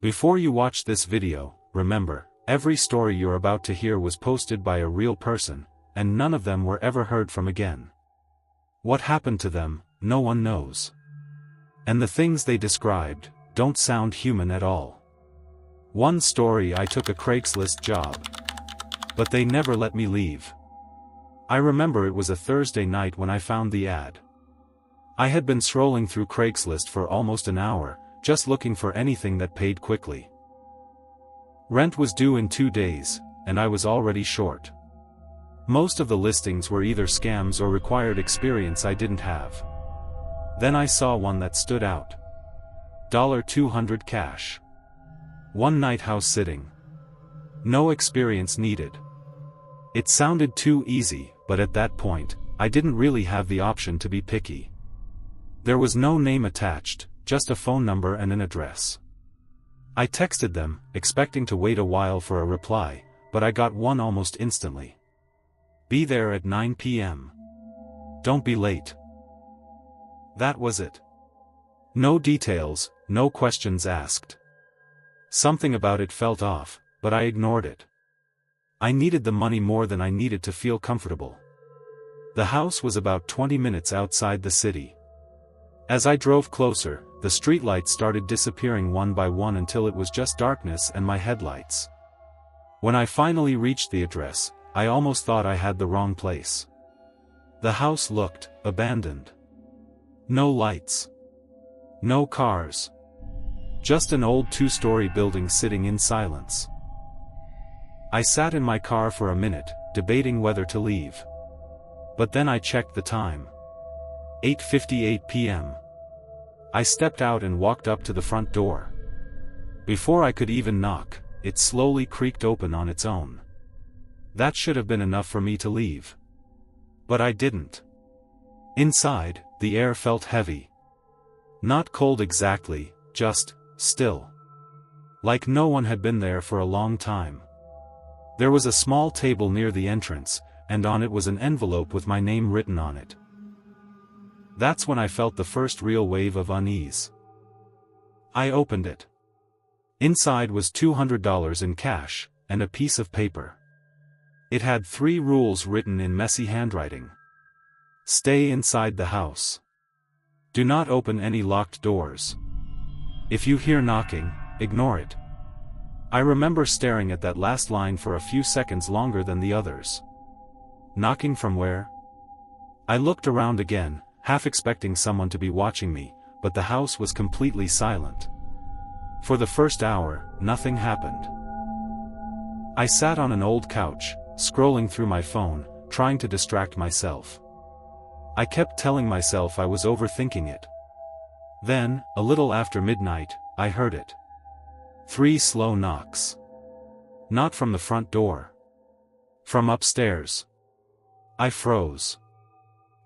Before you watch this video, remember, every story you're about to hear was posted by a real person, and none of them were ever heard from again. What happened to them, no one knows. And the things they described don't sound human at all. One story: I took a Craigslist job, but they never let me leave. I remember it was a Thursday night when I found the ad. I had been scrolling through Craigslist for almost an hour, just looking for anything that paid quickly. Rent was due in 2 days, and I was already short. Most of the listings were either scams or required experience I didn't have. Then I saw one that stood out. $200 cash. One night house sitting. No experience needed. It sounded too easy, but at that point, I didn't really have the option to be picky. There was no name attached, just a phone number and an address. I texted them, expecting to wait a while for a reply, but I got one almost instantly. Be there at 9 p.m. Don't be late. That was it. No details, no questions asked. Something about it felt off, but I ignored it. I needed the money more than I needed to feel comfortable. The house was about 20 minutes outside the city. As I drove closer, the streetlights started disappearing one by one until it was just darkness and my headlights. When I finally reached the address, I almost thought I had the wrong place. The house looked abandoned. No lights. No cars. Just an old 2-story building sitting in silence. I sat in my car for a minute, debating whether to leave. But then I checked the time. 8:58 p.m. I stepped out and walked up to the front door. Before I could even knock, it slowly creaked open on its own. That should have been enough for me to leave. But I didn't. Inside, the air felt heavy. Not cold exactly, just still. Like no one had been there for a long time. There was a small table near the entrance, and on it was an envelope with my name written on it. That's when I felt the first real wave of unease. I opened it. Inside was $200 in cash, and a piece of paper. It had 3 rules written in messy handwriting. Stay inside the house. Do not open any locked doors. If you hear knocking, ignore it. I remember staring at that last line for a few seconds longer than the others. Knocking from where? I looked around again, half expecting someone to be watching me, but the house was completely silent. For the first hour, nothing happened. I sat on an old couch, scrolling through my phone, trying to distract myself. I kept telling myself I was overthinking it. Then, a little after midnight, I heard it. 3 slow knocks. Not from the front door. From upstairs. I froze.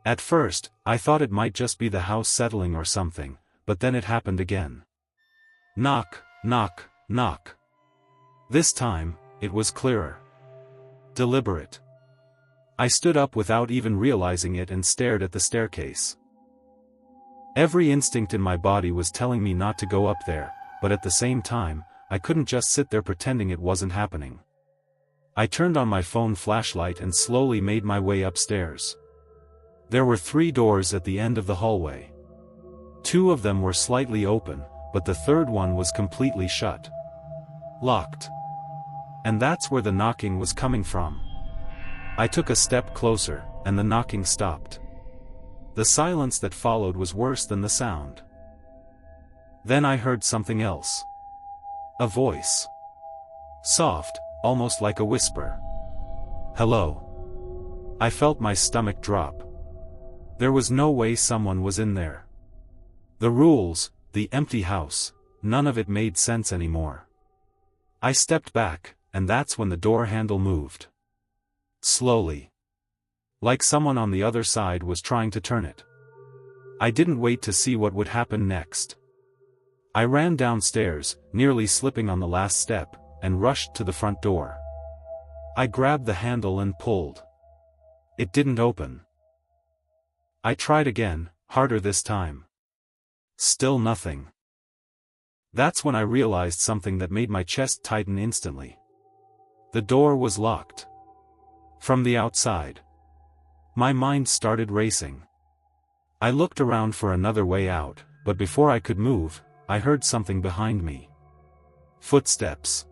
At first, I thought it might just be the house settling or something, but then it happened again. Knock, knock, knock. This time, it was clearer. Deliberate. I stood up without even realizing it and stared at the staircase. Every instinct in my body was telling me not to go up there, but at the same time, I couldn't just sit there pretending it wasn't happening. I turned on my phone flashlight and slowly made my way upstairs. There were 3 doors at the end of the hallway. 2 of them were slightly open, but the third one was completely shut. Locked. And that's where the knocking was coming from. I took a step closer, and the knocking stopped. The silence that followed was worse than the sound. Then I heard something else. A voice. Soft, almost like a whisper. Hello. I felt my stomach drop. There was no way someone was in there. The rules, the empty house, none of it made sense anymore. I stepped back, and that's when the door handle moved. Slowly. Like someone on the other side was trying to turn it. I didn't wait to see what would happen next. I ran downstairs, nearly slipping on the last step, and rushed to the front door. I grabbed the handle and pulled. It didn't open. I tried again, harder this time. Still nothing. That's when I realized something that made my chest tighten instantly. The door was locked. From the outside. My mind started racing. I looked around for another way out, but before I could move, I heard something behind me. Footsteps.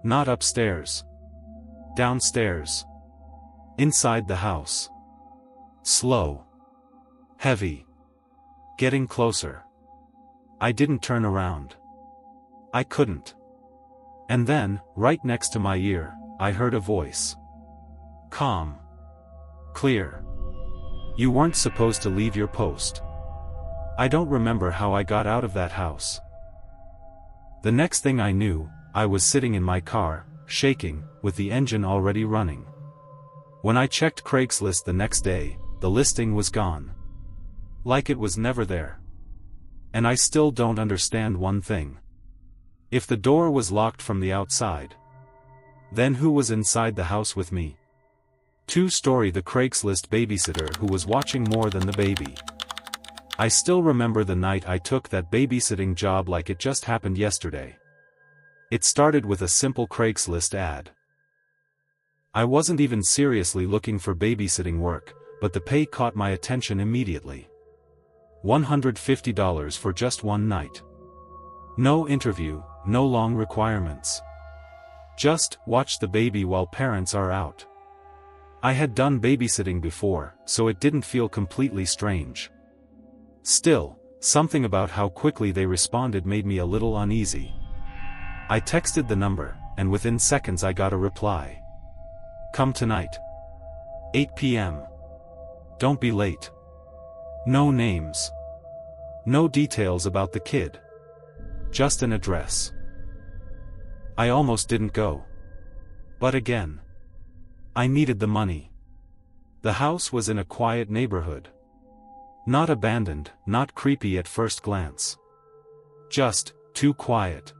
Not upstairs. Downstairs. Inside the house. Slow. Heavy. Getting closer. I didn't turn around. I couldn't. And then, right next to my ear, I heard a voice. Calm. Clear. You weren't supposed to leave your post. I don't remember how I got out of that house. The next thing I knew, I was sitting in my car, shaking, with the engine already running. When I checked Craigslist the next day, the listing was gone. Like it was never there. And I still don't understand one thing. If the door was locked from the outside, then who was inside the house with me? 2-story the Craigslist babysitter who was watching more than the baby. I still remember the night I took that babysitting job like it just happened yesterday. It started with a simple Craigslist ad. I wasn't even seriously looking for babysitting work, but the pay caught my attention immediately. $150 for just one night. No interview, no long requirements. Just watch the baby while parents are out. I had done babysitting before, so it didn't feel completely strange. Still, something about how quickly they responded made me a little uneasy. I texted the number, and within seconds I got a reply. Come tonight. 8 p.m. Don't be late. No names. No details about the kid. Just an address. I almost didn't go. But again. I needed the money. The house was in a quiet neighborhood. Not abandoned, not creepy at first glance. Just, too quiet.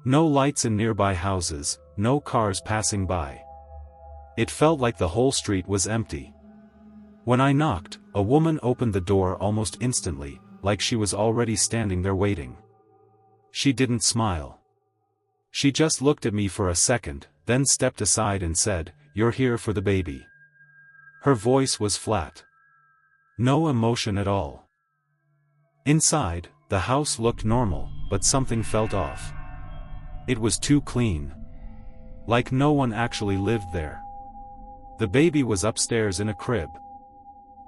No lights in nearby houses, no cars passing by. It felt like the whole street was empty. When I knocked, a woman opened the door almost instantly, like she was already standing there waiting. She didn't smile. She just looked at me for a second, then stepped aside and said, "You're here for the baby." Her voice was flat. No emotion at all. Inside, the house looked normal, but something felt off. It was too clean. Like no one actually lived there. The baby was upstairs in a crib.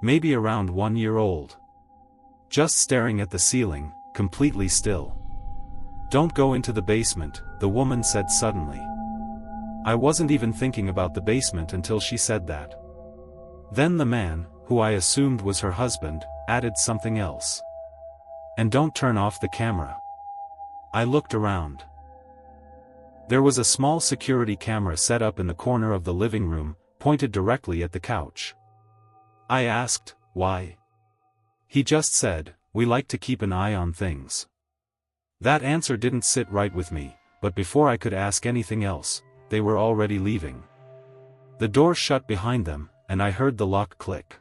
Maybe around 1 year old. Just staring at the ceiling, completely still. "Don't go into the basement," the woman said suddenly. I wasn't even thinking about the basement until she said that. Then the man, who I assumed was her husband, added something else. "And don't turn off the camera." I looked around. There was a small security camera set up in the corner of the living room, pointed directly at the couch. I asked, "Why?" He just said, "We like to keep an eye on things." That answer didn't sit right with me, but before I could ask anything else, they were already leaving. The door shut behind them, and I heard the lock click.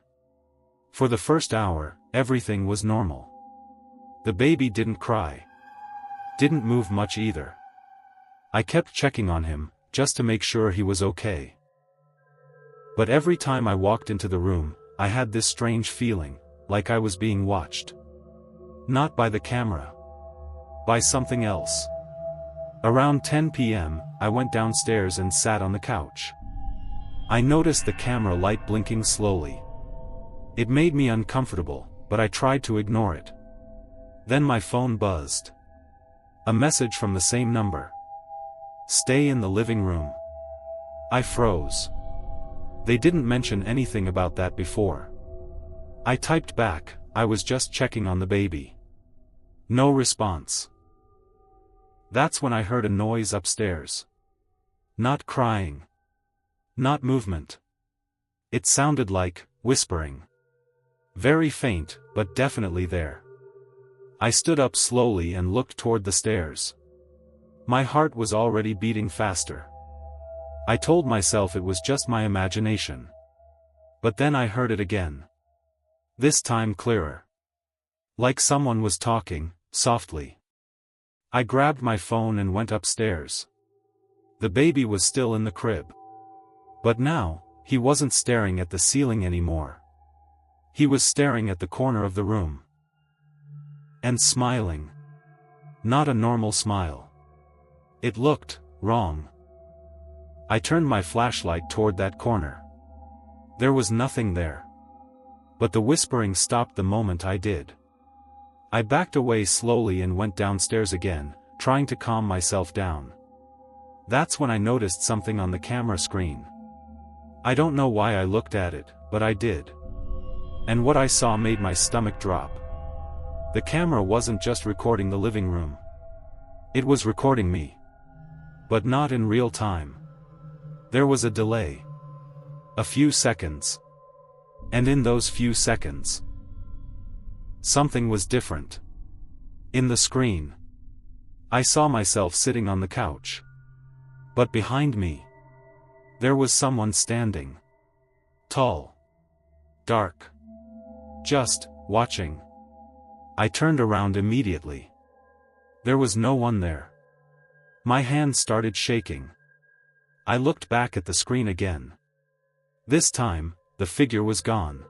For the first hour, everything was normal. The baby didn't cry. Didn't move much either. I kept checking on him, just to make sure he was okay. But every time I walked into the room, I had this strange feeling, like I was being watched. Not by the camera. By something else. Around 10 p.m., I went downstairs and sat on the couch. I noticed the camera light blinking slowly. It made me uncomfortable, but I tried to ignore it. Then my phone buzzed. A message from the same number. "Stay in the living room." I froze. They didn't mention anything about that before. I typed back, "I was just checking on the baby." No response. That's when I heard a noise upstairs. Not crying. Not movement. It sounded like whispering. Very faint, but definitely there. I stood up slowly and looked toward the stairs. My heart was already beating faster. I told myself it was just my imagination. But then I heard it again. This time clearer. Like someone was talking, softly. I grabbed my phone and went upstairs. The baby was still in the crib. But now, he wasn't staring at the ceiling anymore. He was staring at the corner of the room. And smiling. Not a normal smile. It looked wrong. I turned my flashlight toward that corner. There was nothing there. But the whispering stopped the moment I did. I backed away slowly and went downstairs again, trying to calm myself down. That's when I noticed something on the camera screen. I don't know why I looked at it, but I did. And what I saw made my stomach drop. The camera wasn't just recording the living room. It was recording me. But not in real time. There was a delay. A few seconds. And in those few seconds, something was different. In the screen, I saw myself sitting on the couch. But behind me, there was someone standing. Tall. Dark. Just watching. I turned around immediately. There was no one there. My hand started shaking. I looked back at the screen again. This time, the figure was gone.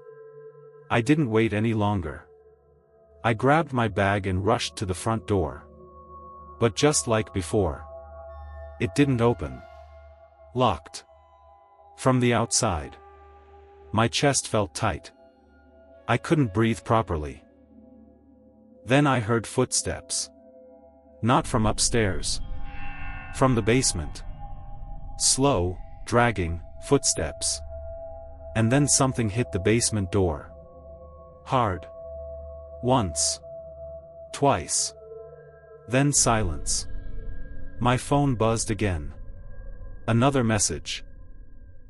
I didn't wait any longer. I grabbed my bag and rushed to the front door. But just like before, it didn't open. Locked. From the outside, my chest felt tight. I couldn't breathe properly. Then I heard footsteps. Not from upstairs. From the basement. Slow, dragging footsteps. And then something hit the basement door. Hard. Once. Twice. Then silence. My phone buzzed again. Another message.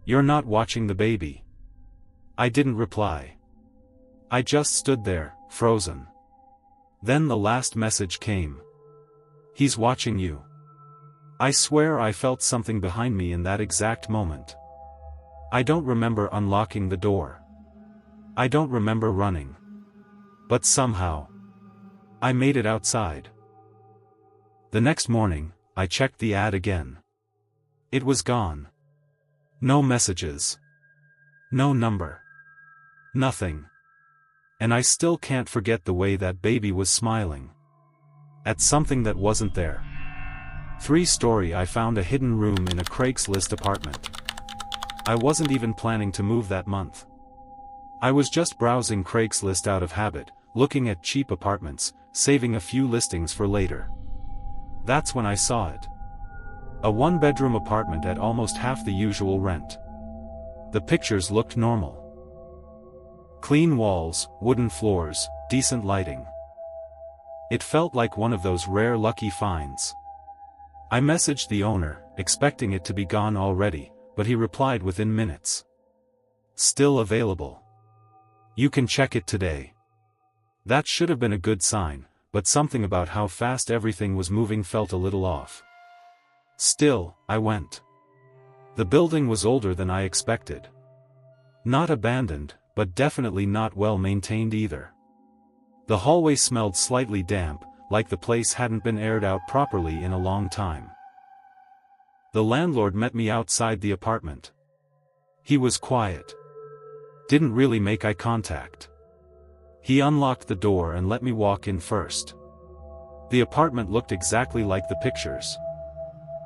You're not watching the baby. I didn't reply. I just stood there, frozen. Then the last message came. He's watching you. I swear I felt something behind me in that exact moment. I don't remember unlocking the door. I don't remember running. But somehow, I made it outside. The next morning, I checked the ad again. It was gone. No messages. No number. Nothing. And I still can't forget the way that baby was smiling. At something that wasn't there. 3-story. I found a hidden room in a Craigslist apartment. I wasn't even planning to move that month. I was just browsing Craigslist out of habit, looking at cheap apartments, saving a few listings for later. That's when I saw it. A 1-bedroom apartment at almost half the usual rent. The pictures looked normal. Clean walls, wooden floors, decent lighting. It felt like one of those rare lucky finds. I messaged the owner, expecting it to be gone already, but he replied within minutes. Still available. You can check it today. That should have been a good sign, but something about how fast everything was moving felt a little off. Still, I went. The building was older than I expected. Not abandoned, but definitely not well maintained either. The hallway smelled slightly damp, like the place hadn't been aired out properly in a long time. The landlord met me outside the apartment. He was quiet. Didn't really make eye contact. He unlocked the door and let me walk in first. The apartment looked exactly like the pictures.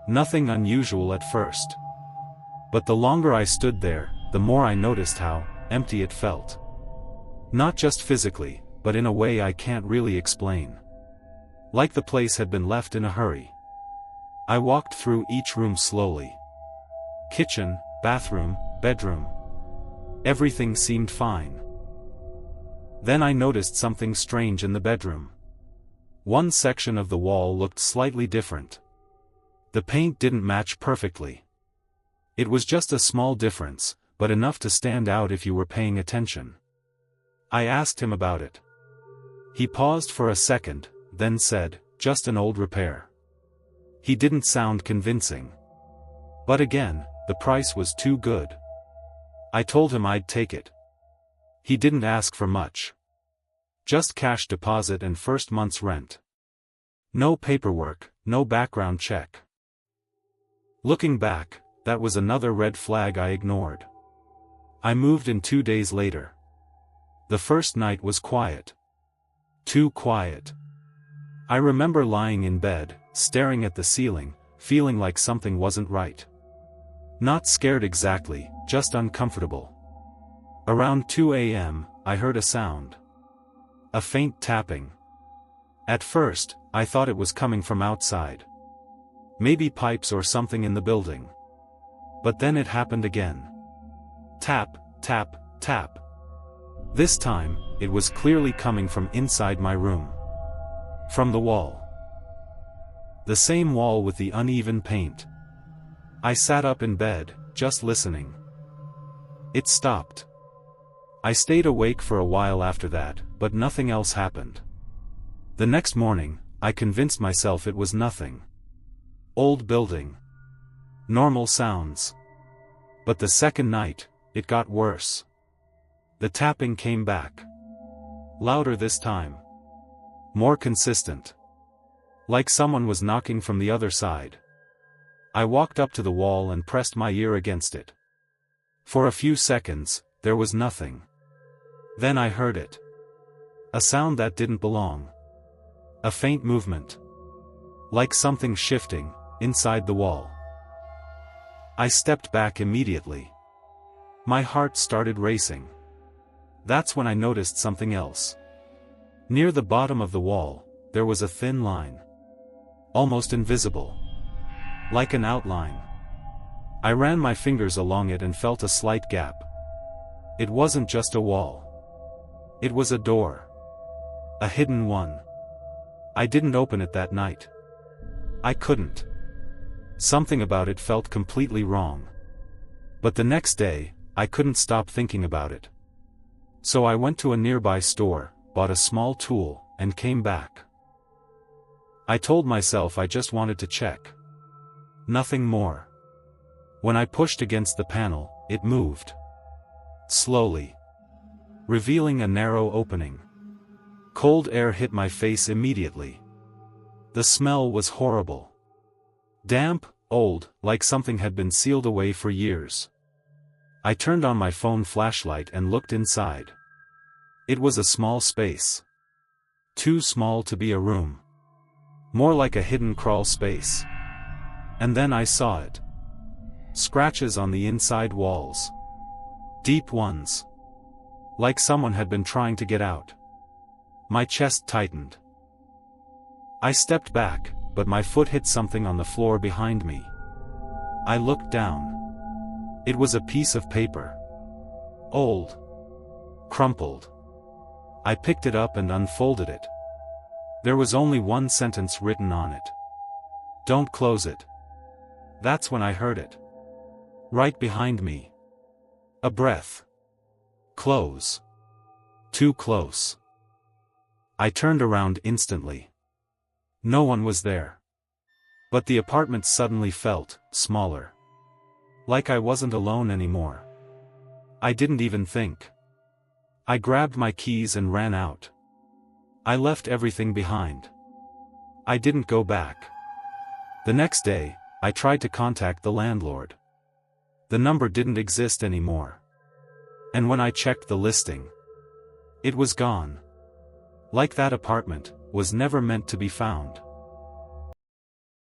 Nothing unusual at first. But the longer I stood there, the more I noticed how empty it felt. Not just physically, but in a way I can't really explain. Like the place had been left in a hurry. I walked through each room slowly. Kitchen, bathroom, bedroom. Everything seemed fine. Then I noticed something strange in the bedroom. One section of the wall looked slightly different. The paint didn't match perfectly. It was just a small difference, but enough to stand out if you were paying attention. I asked him about it. He paused for a second, then said, "Just an old repair." He didn't sound convincing. But again, the price was too good. I told him I'd take it. He didn't ask for much. Just cash deposit and first month's rent. No paperwork, no background check. Looking back, that was another red flag I ignored. I moved in 2 days later. The first night was quiet. Too quiet. I remember lying in bed, staring at the ceiling, feeling like something wasn't right. Not scared exactly, just uncomfortable. Around 2 a.m., I heard a sound. A faint tapping. At first, I thought it was coming from outside. Maybe pipes or something in the building. But then it happened again. Tap, tap, tap. This time, it was clearly coming from inside my room. From the wall. The same wall with the uneven paint. I sat up in bed, just listening. It stopped. I stayed awake for a while after that, but nothing else happened. The next morning, I convinced myself it was nothing. Old building. Normal sounds. But the second night, it got worse. The tapping came back. Louder this time. More consistent. Like someone was knocking from the other side. I walked up to the wall and pressed my ear against it. For a few seconds, there was nothing. Then I heard it. A sound that didn't belong. A faint movement. Like something shifting, inside the wall. I stepped back immediately. My heart started racing. That's when I noticed something else. Near the bottom of the wall, there was a thin line. Almost invisible. Like an outline. I ran my fingers along it and felt a slight gap. It wasn't just a wall. It was a door. A hidden one. I didn't open it that night. I couldn't. Something about it felt completely wrong. But the next day, I couldn't stop thinking about it. So I went to a nearby store, bought a small tool, and came back. I told myself I just wanted to check. Nothing more. When I pushed against the panel, it moved. Slowly. Revealing a narrow opening. Cold air hit my face immediately. The smell was horrible. Damp, old, like something had been sealed away for years. I turned on my phone flashlight and looked inside. It was a small space. Too small to be a room. More like a hidden crawl space. And then I saw it. Scratches on the inside walls. Deep ones. Like someone had been trying to get out. My chest tightened. I stepped back, but my foot hit something on the floor behind me. I looked down. It was a piece of paper. Old. Crumpled. I picked it up and unfolded it. There was only one sentence written on it. Don't close it. That's when I heard it. Right behind me. A breath. Close. Too close. I turned around instantly. No one was there. But the apartment suddenly felt smaller. Like I wasn't alone anymore. I didn't even think. I grabbed my keys and ran out. I left everything behind. I didn't go back. The next day, I tried to contact the landlord. The number didn't exist anymore. And when I checked the listing, it was gone. Like that apartment was never meant to be found.